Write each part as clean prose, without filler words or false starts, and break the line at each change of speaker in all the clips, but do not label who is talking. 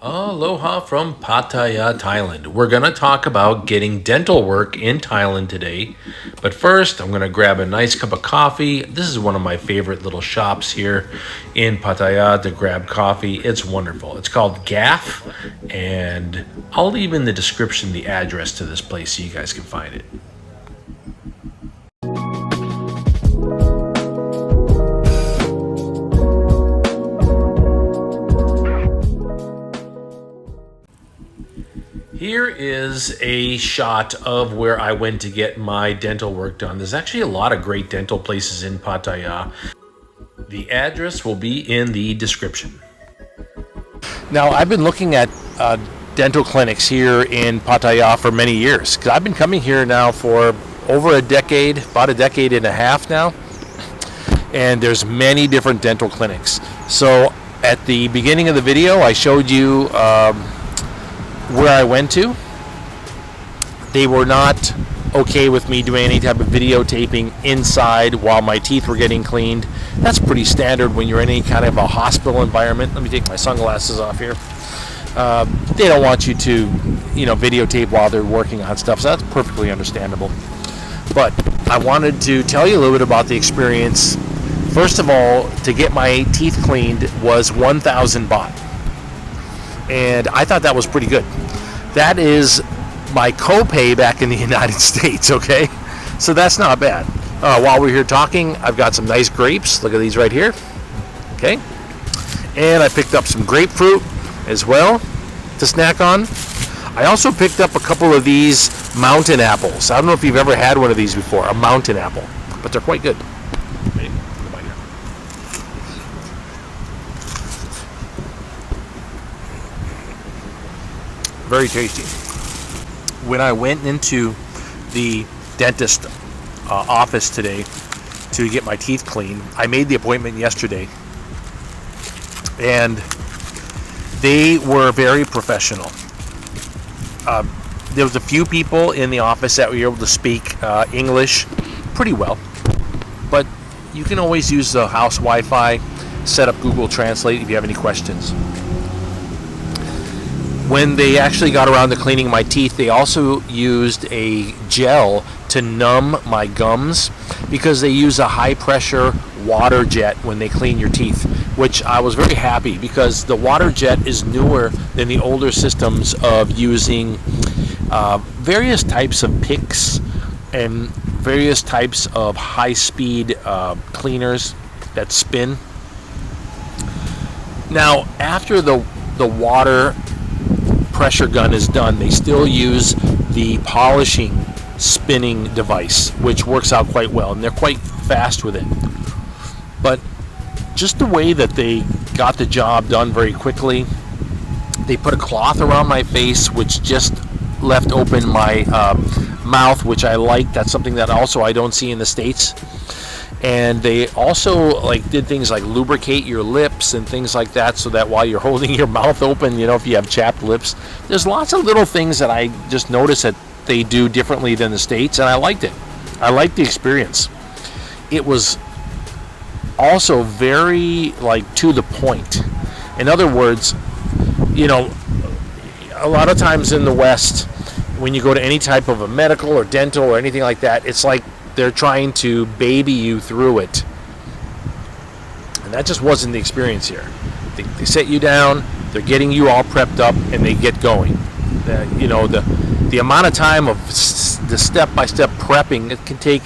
Aloha from Pattaya, Thailand. We're going to talk about getting dental work in Thailand today. But first, I'm going to grab a nice cup of coffee. This is one of my favorite little shops here in Pattaya to grab coffee. It's wonderful. It's called Gaff, and I'll leave in the description the address to this place so you guys can find it. Here is a shot of where I went to get my dental work done. There's actually a lot of great dental places in Pattaya. The address will be in the description. Now, I've been looking at dental clinics here in Pattaya for many years, because I've been coming here now for over a decade, about a decade and a half now, and there's many different dental clinics. So at the beginning of the video, I showed you where I went to. They were not okay with me doing any type of videotaping inside while my teeth were getting cleaned. That's pretty standard when you're in any kind of a hospital environment. Let me take my sunglasses off here. They don't want you to, videotape while they're working on stuff, so that's perfectly understandable. But I wanted to tell you a little bit about the experience. First of all, to get my teeth cleaned was 1,000 baht. And I thought that was pretty good. That is my copay back in the United States, okay? So that's not bad. While we're here talking, I've got some nice grapes. Look at these right here, okay? And I picked up some grapefruit as well to snack on. I also picked up a couple of these mountain apples. I don't know if you've ever had one of these before, a mountain apple, but they're quite good. Very tasty. When I went into the dentist office today to get my teeth cleaned, I made the appointment yesterday, and they were very professional. There was a few people in the office that were able to speak English pretty well, but you can always use the house Wi-Fi, set up Google Translate if you have any questions. When they actually got around to cleaning my teeth, they also used a gel to numb my gums, because they use a high-pressure water jet when they clean your teeth, which I was very happy, because the water jet is newer than the older systems of using various types of picks and various types of high-speed cleaners that spin. Now, after the water pressure gun is done, they still use the polishing spinning device, which works out quite well, and they're quite fast with it. But just the way that they got the job done very quickly, they put a cloth around my face, which just left open my mouth, which I like. That's something that also I don't see in the States. And they also did things like lubricate your lips and things like that, so that while you're holding your mouth open, if you have chapped lips, there's lots of little things that I just noticed that they do differently than the States, and I liked it. I liked the experience. It was also very to the point. In other words, a lot of times in the West, when you go to any type of a medical or dental or anything like that, it's like they're trying to baby you through it. And that just wasn't the experience here. They set you down, they're getting you all prepped up, and they get going. The amount of time of the step-by-step prepping, it can take,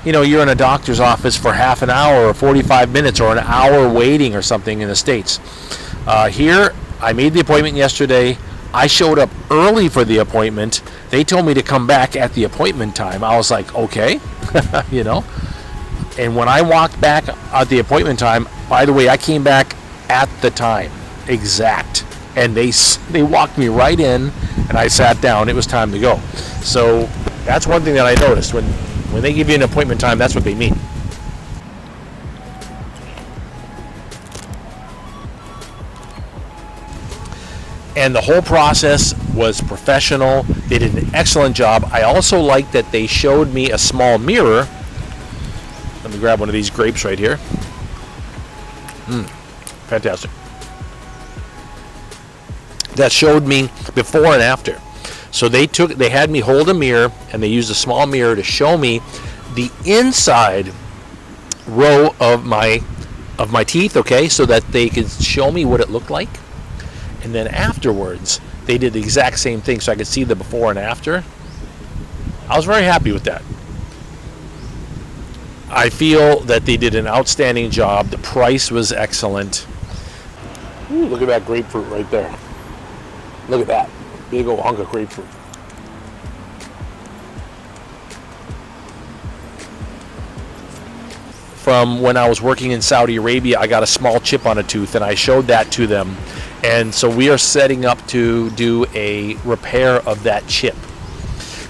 you're in a doctor's office for half an hour or 45 minutes or an hour waiting or something in the States. Here, I made the appointment yesterday. I showed up early for the appointment. They told me to come back at the appointment time. I was like, okay, And when I walked back at the appointment time, by the way, I came back at the time, exact. And they walked me right in, and I sat down. It was time to go. So that's one thing that I noticed. When they give you an appointment time, that's what they mean. And the whole process was professional. They did an excellent job. I also like that they showed me a small mirror. Let me grab one of these grapes right here. Fantastic. that showed me before and after. So they had me hold a mirror, and they used a small mirror to show me the inside row of my teeth, okay, so that they could show me what it looked like. And then afterwards, they did the exact same thing, so I could see the before and after. I was very happy with that. I feel that they did an outstanding job. The price was excellent. Ooh, look at that grapefruit right there. Look at that big old hunk of grapefruit. From when I was working in Saudi Arabia, I got a small chip on a tooth, and I showed that to them. And so we are setting up to do a repair of that chip.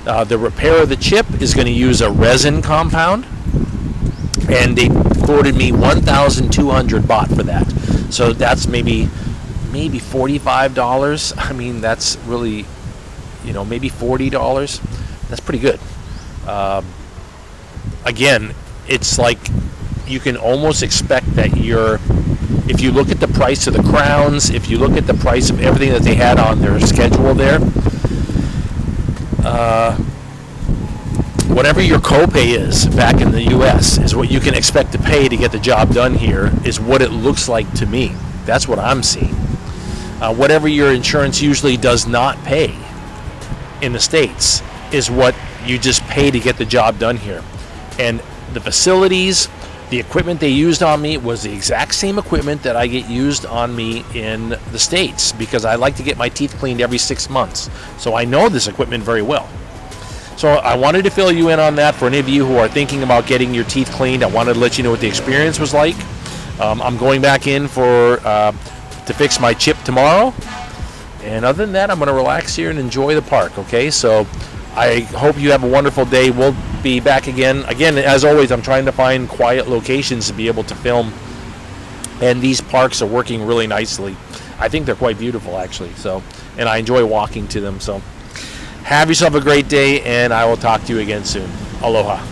The repair of the chip is going to use a resin compound, and they quoted me 1,200 baht for that. So that's maybe $45. I mean, that's really, maybe $40. That's pretty good. Again, it's like you can almost expect that if you look at the price of the crowns, if you look at the price of everything that they had on their schedule there, whatever your copay is back in the U.S. is what you can expect to pay to get the job done here, is what it looks like to me. That's what I'm seeing. Whatever your insurance usually does not pay in the States is what you just pay to get the job done here. And the facilities, the equipment they used on me was the exact same equipment that I get used on me in the States, because I like to get my teeth cleaned every 6 months. So I know this equipment very well. So I wanted to fill you in on that for any of you who are thinking about getting your teeth cleaned. I wanted to let you know what the experience was like. I'm going back in to fix my chip tomorrow. And other than that, I'm going to relax here and enjoy the park, okay? So I hope you have a wonderful day. We'll be back again. Again, as always, I'm trying to find quiet locations to be able to film. And these parks are working really nicely. I think they're quite beautiful, actually. So, and I enjoy walking to them. So have yourself a great day, and I will talk to you again soon. Aloha.